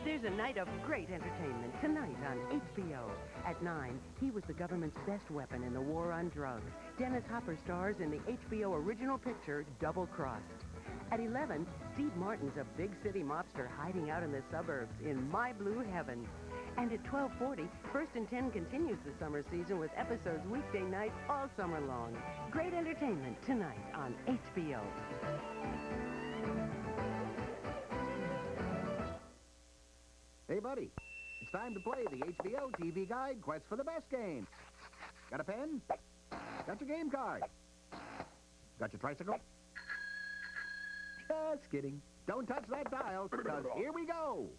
There's a night of great entertainment tonight on HBO. At 9, he was the government's best weapon in the war on drugs. Dennis Hopper stars in the HBO original picture, Double Crossed. At 11, Steve Martin's a big city mobster hiding out in the suburbs in My Blue Heaven. And at 12:40, First and 10 continues the summer season with episodes weekday nights all summer long. Great entertainment tonight on HBO. Hey, buddy, it's time to play the HBO TV Guide Quest for the Best game. Got a pen? Got your game card? Got your tricycle? Just kidding. Don't touch that dial, because here we go.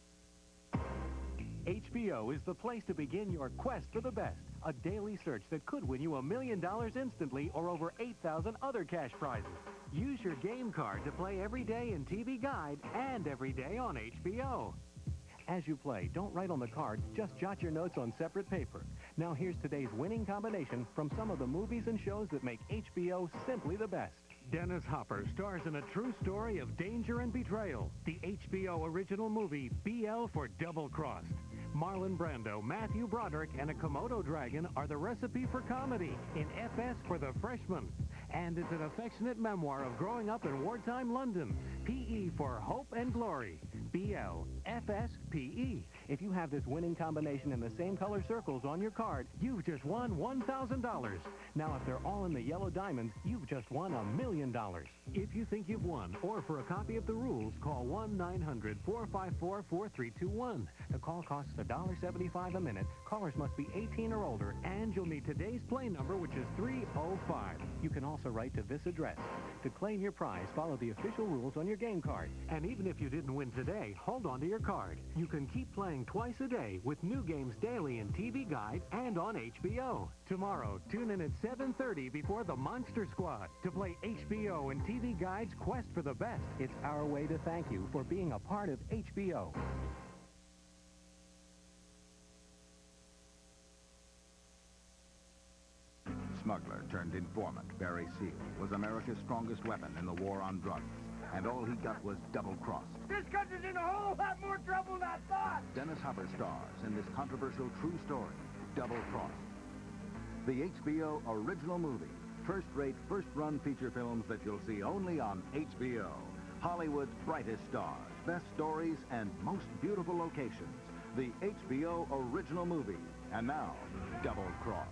HBO is the place to begin your quest for the best. A daily search that could win you $1 million instantly or over 8,000 other cash prizes. Use your game card to play every day in TV Guide and every day on HBO. As you play, don't write on the card, just jot your notes on separate paper. Now here's today's winning combination from some of the movies and shows that make HBO simply the best. Dennis Hopper stars in a true story of danger and betrayal. The HBO original movie, BL for Double Crossed. Marlon Brando, Matthew Broderick, and a Komodo dragon are the recipe for comedy in FS for the Freshman. And it's an affectionate memoir of growing up in wartime London. PE for Hope and Glory. BL, FS, PE. If you have this winning combination in the same color circles on your card, you've just won $1,000. Now, if they're all in the yellow diamonds, you've just won $1 million. If you think you've won, or for a copy of the rules, call 1-900-454-4321. The call costs $1.75 a minute. Callers must be 18 or older, and you'll need today's play number, which is 305. You can also write to this address. To claim your prize, follow the official rules on your game card. And even if you didn't win today, hold on to your card. You can keep playing twice a day with new games daily in TV Guide and on HBO. Tomorrow, tune in at 7:30 before the Monster Squad to play HBO and TV Guide's Quest for the Best. It's our way to thank you for being a part of HBO. Smuggler turned informant Barry Seal was America's strongest weapon in the war on drugs. And all he got was double-crossed. This country's in a whole lot more trouble than I thought. Dennis Hopper stars in this controversial true story, Double Crossed. The HBO original movie. First-rate, first-run feature films that you'll see only on HBO. Hollywood's brightest stars, best stories, and most beautiful locations. The HBO original movie. And now, Double Crossed.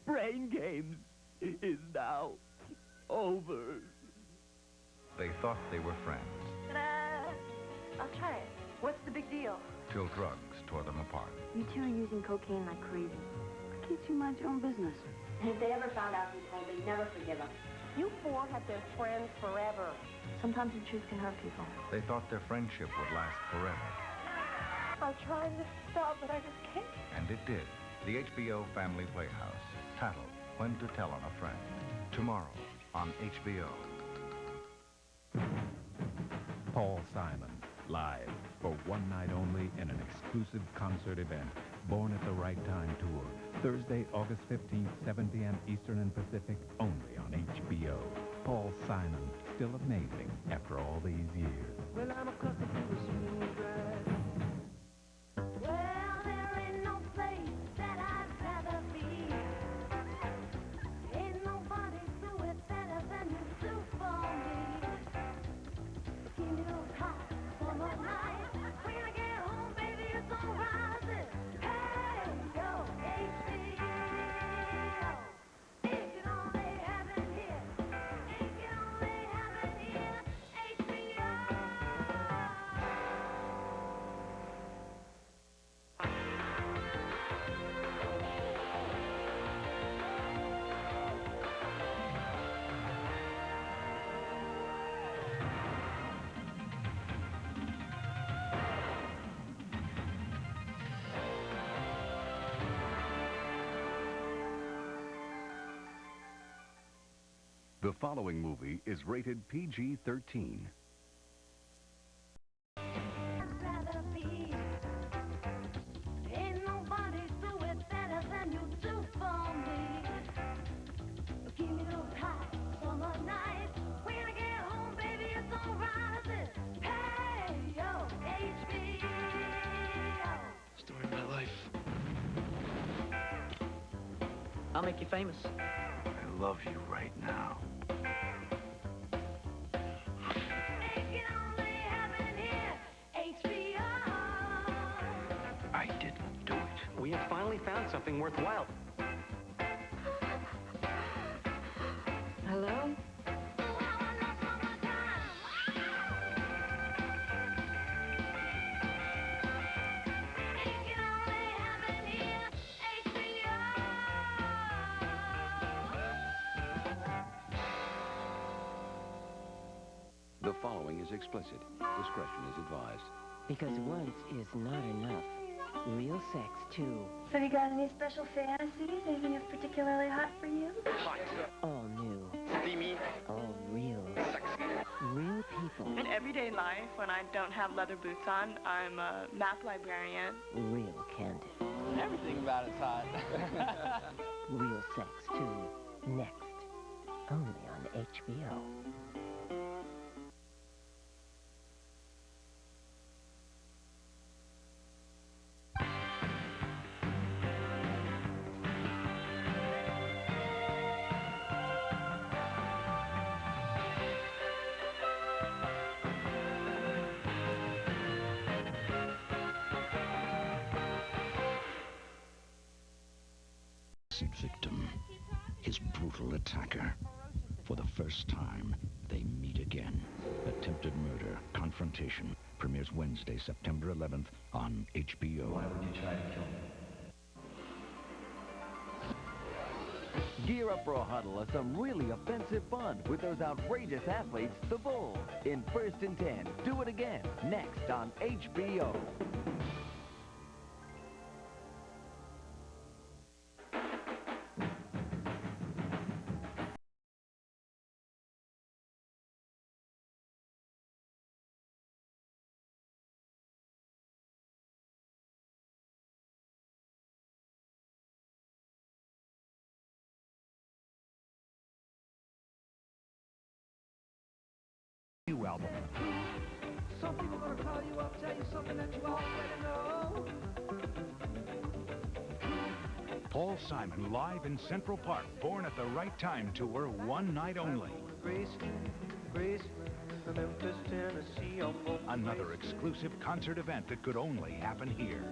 Brain Games is now over. They thought they were friends, I'll try it. What's the big deal? till drugs tore them apart. You two are using cocaine like crazy. Why can't you mind your own business? And if they ever found out who told, they'd never forgive them. You four have been friends forever. Sometimes the truth can hurt people. They thought their friendship would last forever. I'm trying to stop, but I just can't. And it did. The HBO Family Playhouse. Titled, When to Tell on a Friend. Tomorrow on HBO. Paul Simon, live for one night only in an exclusive concert event. Born at the Right Time tour. Thursday, August 15th, 7 p.m. Eastern and Pacific, only on HBO. Paul Simon, still amazing after all these years. Well, I'm accustomed to a smooth ride. Well, there ain't no place that I'd rather be. Ain't nobody do it better than you do for me. Keep me hot summer night. When I get home, baby, it's all rising. Hey, yo, HBO. Ain't it all they have in here? Ain't it all they have in here? HBO. The following movie is rated PG-13. Story of my life. I'll make you famous. I love you right now. I didn't do it. We have finally found something worthwhile. Hello? The following is explicit. Discretion is advised. Because once is not enough. Real sex, too. Have you got any special fantasies? Anything that's particularly hot for you? All new. Steamy. All real. Real people. In everyday life, when I don't have leather boots on, I'm a math librarian. Real candid. Everything about it's hot. Real sex, too. Next. Only on HBO. Victim, his brutal attacker. For the first time, they meet again. Attempted Murder, Confrontation, premieres Wednesday, September 11th on HBO. Why would you try to kill me? Gear up for a huddle of some really offensive fun with those outrageous athletes, the Bulls, in First and 10. Do it again, next on HBO. New album. Some people gonna call you up, tell you something that you already know. Paul Simon live in Central Park, Born at the Right Time tour, one night only. Graceland, Memphis, Tennessee, Another exclusive concert event that could only happen here.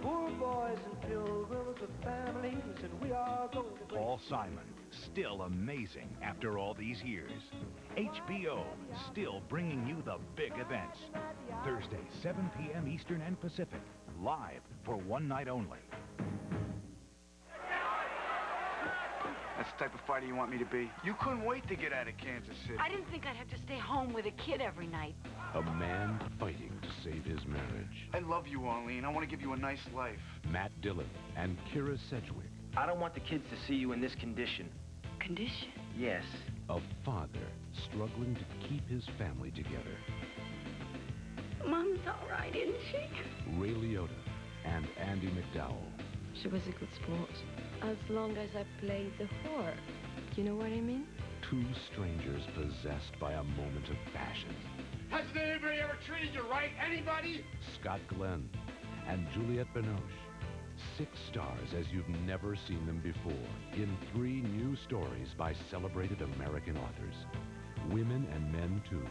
poor boys and pilgrims with families, and we are going to Paul Simon, still amazing after all these years. HBO, still bringing you the big events. Thursday, 7 p.m. Eastern and Pacific, live for one night only. That's the type of fighter you want me to be. You couldn't wait to get out of Kansas City. I didn't think I'd have to stay home with a kid every night. A man fighting to save his marriage. I love you, Arlene. I want to give you a nice life. Matt Dillon and Kira Sedgwick. I don't want the kids to see you in this condition. Condition? Yes. A father struggling to keep his family together. Mom's all right, isn't she? Ray Liotta and Andy McDowell. She was a good sport. As long as I played the whore. You know what I mean? Two strangers possessed by a moment of passion. Has anybody ever treated you right? Anybody? Scott Glenn and Juliette Binoche. 6 stars as you've never seen them before in 3 new stories by celebrated American authors. Women and men, too.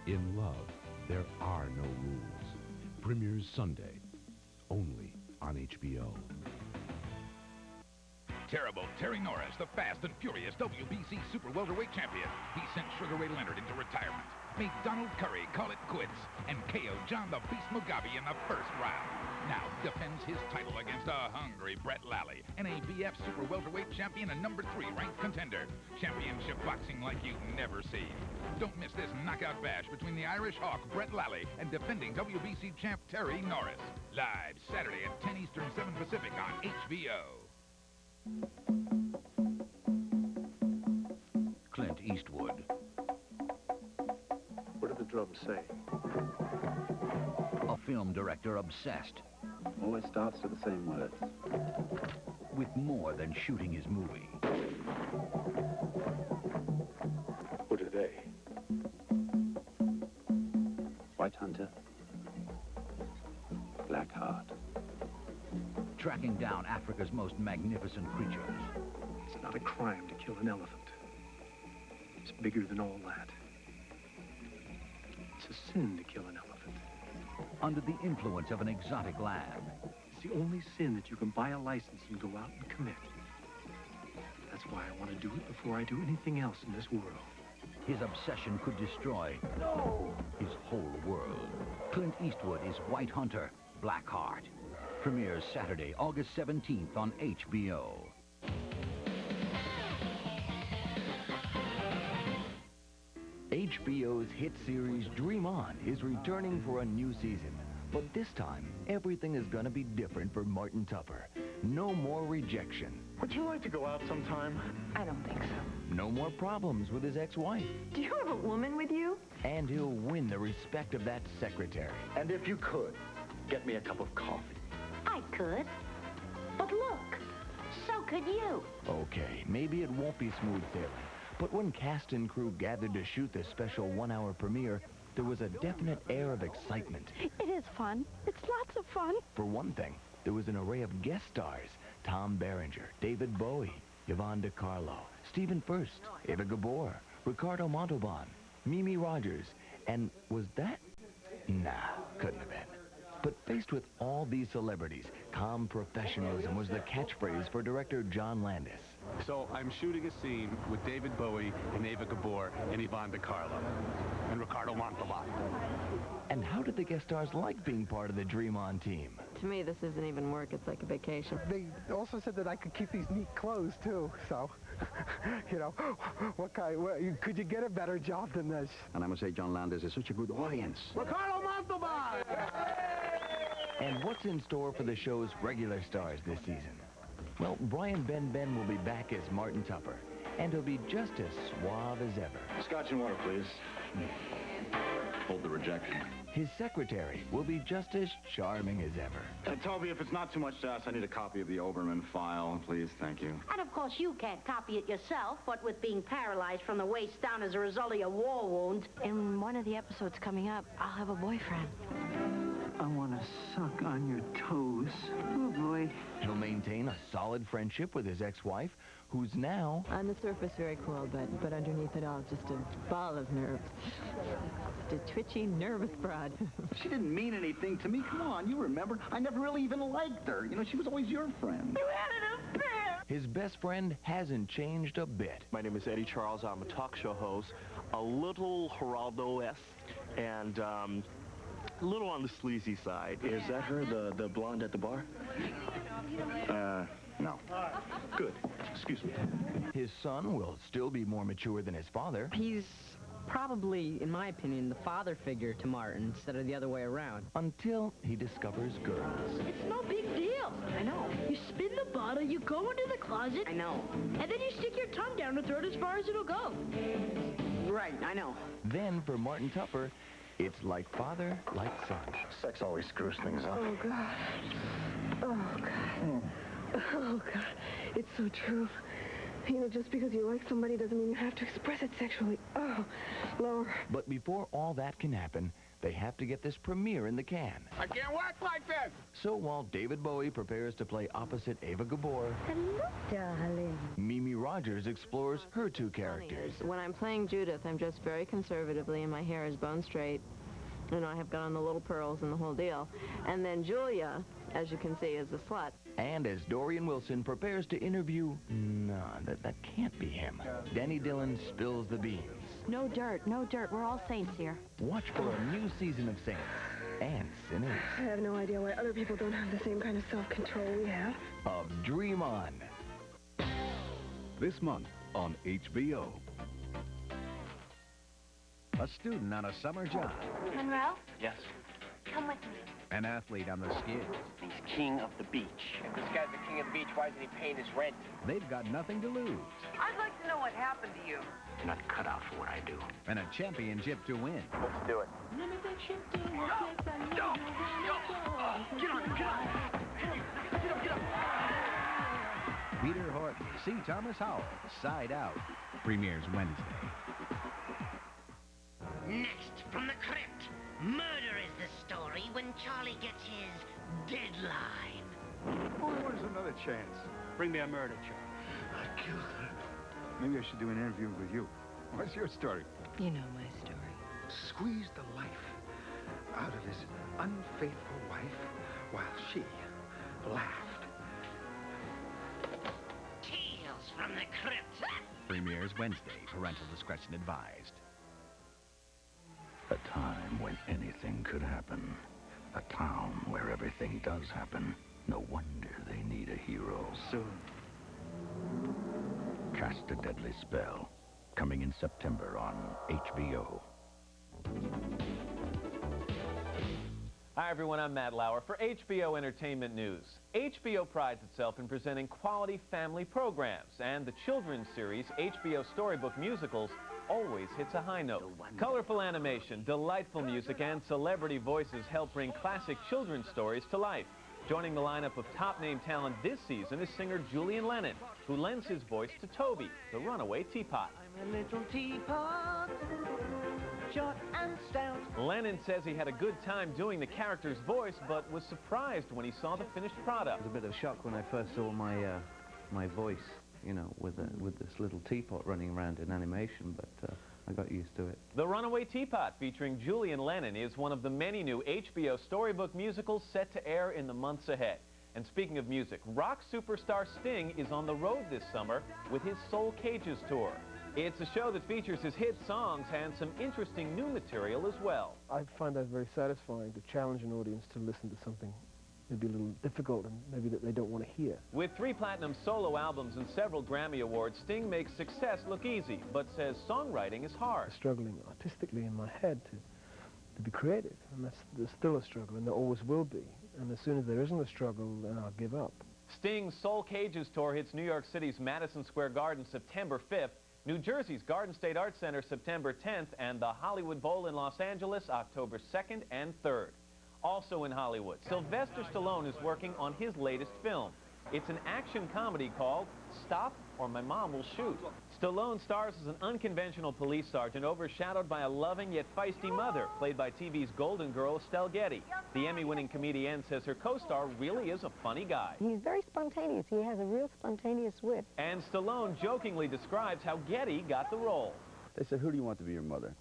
In love, there are no rules. Premieres Sunday, only on HBO. Terrible Terry Norris, the fast and furious WBC Super Welterweight Champion. He sent Sugar Ray Leonard into retirement, made Donald Curry call it quits, and KO'd John the Beast Mugabe in the first round. Now defends his title against a hungry Brett Lally, an ABF Super Welterweight Champion and number 3 ranked contender. Championship boxing like you've never seen. Don't miss this knockout bash between the Irish Hawk Brett Lally and defending WBC champ Terry Norris. Live Saturday at 10 Eastern, 7 Pacific on HBO. Claire Eastwood. What do the drums say? A film director obsessed Always starts with the same words. with more than shooting his movie. What are they? White Hunter. Black Heart. Tracking down Africa's most magnificent creatures. It's not a crime to kill an elephant. It's bigger than all that. It's a sin to kill an elephant. Under the influence of an exotic lab. It's the only sin that you can buy a license and go out and commit. That's why I want to do it before I do anything else in this world. His obsession could destroy his whole world. Clint Eastwood is White Hunter, Black Heart. Premieres Saturday, August 17th on HBO. HBO's hit series Dream On is returning for a new season. But this time, everything is going to be different for Martin Tupper. No more rejection. Would you like to go out sometime? I don't think so. No more problems with his ex-wife. Do you have a woman with you? And he'll win the respect of that secretary. And if you could, get me a cup of coffee. I could. But look, so could you. Okay, maybe it won't be smooth sailing. But when cast and crew gathered to shoot this special one-hour premiere, there was a definite air of excitement. It is fun. It's lots of fun. For one thing, there was an array of guest stars. Tom Berenger, David Bowie, Yvonne DiCarlo, Stephen Furst, Eva Gabor, Ricardo Montalban, Mimi Rogers, and was that? Nah, couldn't have been. But faced with all these celebrities, calm professionalism was the catchphrase for director John Landis. So I'm shooting a scene with David Bowie and Eva Gabor and Yvonne DiCarlo and Ricardo Montalban. And how did the guest stars like being part of the Dream On team? To me, this isn't even work. It's like a vacation. They also said that I could keep these neat clothes, too. So, you know, could you get a better job than this? And I must say, John Landis is such a good audience. Ricardo Montalban! And what's in store for the show's regular stars this season? Well, Brian Ben will be back as Martin Tupper, and he'll be just as suave as ever. Scotch and water, please. Hold the rejection. His secretary will be just as charming as ever. Toby, if it's not too much to ask, I need a copy of the Oberman file, please. Thank you. And of course, you can't copy it yourself, what with being paralyzed from the waist down as a result of your war wound. In one of the episodes coming up, I'll have a boyfriend. I want to suck on your toes. Oh, boy. He'll maintain a solid friendship with his ex-wife, who's now... On the surface, very cool, but underneath it all, just a ball of nerves. Just a twitchy, nervous broad. She didn't mean anything to me. Come on, you remember. I never really even liked her. You know, she was always your friend. You had an affair! His best friend hasn't changed a bit. My name is Eddie Charles. I'm a talk show host. A little Geraldo-esque, and a little on the sleazy side. Is that her, the blonde at the bar? No. Good. Excuse me. His son will still be more mature than his father. He's probably, in my opinion, the father figure to Martin instead of the other way around. Until he discovers girls. It's no big deal. I know. You spin the bottle, you go into the closet. I know. And then you stick your tongue down the throat as far as it'll go. Right, I know. Then, for Martin Tupper, it's like father, like son. Sex always screws things up. Oh, God. Oh, God. Oh, God. It's so true. You know, just because you like somebody doesn't mean you have to express it sexually. Oh, Laura. But before all that can happen, they have to get this premiere in the can. I can't work like this! So while David Bowie prepares to play opposite Eva Gabor, Hello, darling. Mimi Rogers explores her two characters. When I'm playing Judith, I'm dressed very conservatively, and my hair is bone straight. You know, I have got on the little pearls and the whole deal. And then Julia, as you can see, is the slut. And as Dorian Wilson prepares to interview... No, that can't be him. Danny Dillon spills the beans. No dirt, no dirt. We're all saints here. Watch for a new season of Saints and Sinners. I have no idea why other people don't have the same kind of self-control we have. Of Dream On. This month on HBO. A student on a summer job. Monroe, Yes. come with me. An athlete on the skids. He's king of the beach. If this guy's the king of the beach, why isn't he paying his rent? They've got nothing to lose. I'd like to know what happened happened to you? You're not cut out for what I do. And a championship to win. Let's do it. Get on, get on. Get up. Peter Horton, C. Thomas Howell, Side Out. Premieres Wednesday. Next from the crypt, murder is the story when Charlie gets his deadline. Boy, where's another chance? Bring me a murder charge. I killed her. Maybe I should do an interview with you. What's your story? You know my story. Squeeze the life out of his unfaithful wife while she laughed. Tales from the crypt. Premieres Wednesday. Parental discretion advised. A time when anything could happen. A town where everything does happen. No wonder they need a hero. Soon. Cast a Deadly Spell. Coming in September on HBO. Hi, everyone. I'm Matt Lauer for HBO Entertainment News. HBO prides itself in presenting quality family programs, and the children's series, HBO Storybook Musicals, always hits a high note. Colorful animation, delightful music, and celebrity voices help bring classic children's stories to life. Joining the lineup of top-name talent this season is singer Julian Lennon, who lends his voice to Toby, the runaway teapot. I'm a little teapot, short and stout. Lennon says he had a good time doing the character's voice, but was surprised when he saw the finished product. It was a bit of a shock when I first saw my voice, you know, with this little teapot running around in animation, but I got used to it. The Runaway Teapot, featuring Julian Lennon, is one of the many new HBO storybook musicals set to air in the months ahead. And speaking of music, rock superstar Sting is on the road this summer with his Soul Cages tour. It's a show that features his hit songs and some interesting new material as well. I find that very satisfying to challenge an audience to listen to something maybe a little difficult and maybe that they don't want to hear. With 3 platinum solo albums and several Grammy Awards, Sting makes success look easy, but says songwriting is hard. Struggling artistically in my head to be creative, and there's still a struggle, and there always will be. And as soon as there isn't a struggle, then I'll give up. Sting's Soul Cages tour hits New York City's Madison Square Garden September 5th, New Jersey's Garden State Arts Center September 10th, and the Hollywood Bowl in Los Angeles October 2nd and 3rd. Also in Hollywood, Sylvester Stallone is working on his latest film. It's an action comedy called Stop or My Mom Will Shoot. Stallone stars as an unconventional police sergeant overshadowed by a loving yet feisty mother, played by TV's golden girl Estelle Getty. The Emmy-winning comedienne says her co-star really is a funny guy. He's very spontaneous. He has a real spontaneous wit. And Stallone jokingly describes how Getty got the role. They said, who do you want to be your mother?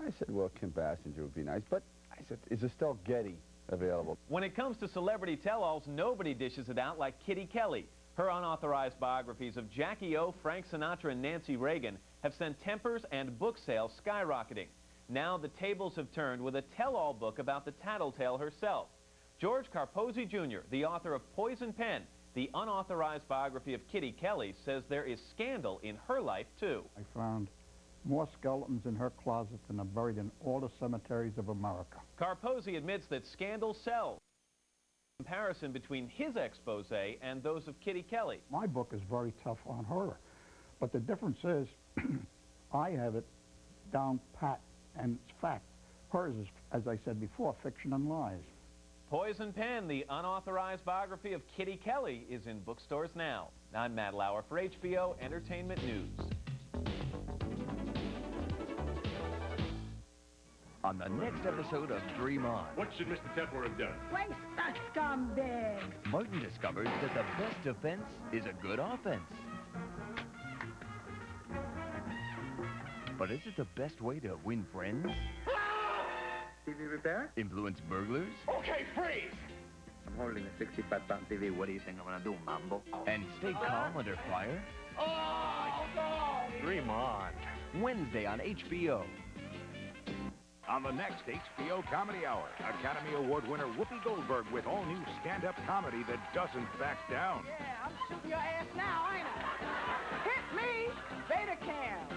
I said, well, Kim Basinger would be nice, but I said, is Estelle Getty available? When it comes to celebrity tell-alls, nobody dishes it out like Kitty Kelly. Her unauthorized biographies of Jackie O, Frank Sinatra, and Nancy Reagan have sent tempers and book sales skyrocketing. Now the tables have turned with a tell-all book about the tattletale herself. George Carposi Jr., the author of Poison Pen, the unauthorized biography of Kitty Kelly, says there is scandal in her life, too. I found more skeletons in her closet than are buried in all the cemeteries of America. Carposi admits that scandal sells. Comparison between his expose and those of Kitty Kelly. My book is very tough on her, but the difference is I have it down pat and it's fact. Hers is, as I said before, fiction and lies. Poison Pen, the unauthorized biography of Kitty Kelly, is in bookstores now. I'm Matt Lauer for HBO Entertainment News. On the next episode of Dream On, What should Mr. Tepler have done? Waste that scumbag! Martin discovers that the best defense is a good offense. But is it the best way to win friends? TV repair? Influence burglars? Okay, freeze! I'm holding a 65-pound TV. What do you think I'm gonna do, Mambo? And stay calm under fire? Oh, no! Dream On. Wednesday on HBO. On the next HBO Comedy Hour, Academy Award winner Whoopi Goldberg with all-new stand-up comedy that doesn't back down. Yeah, I'm shooting your ass now, ain't I? Hit me, Betacam.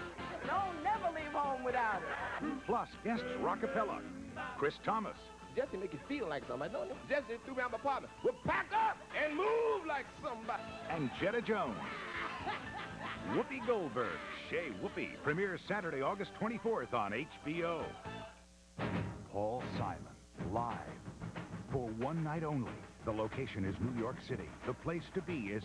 Don't never leave home without it. Plus, guests Rockapella, Chris Thomas, Jesse make you feel like somebody, don't you? Jesse threw me out my apartment. Well, pack up and move like somebody. and Jetta Jones. Whoopi Goldberg, Shea Whoopi, premieres Saturday, August 24th on HBO. Paul Simon, live. For one night only. The location is New York City. The place to be is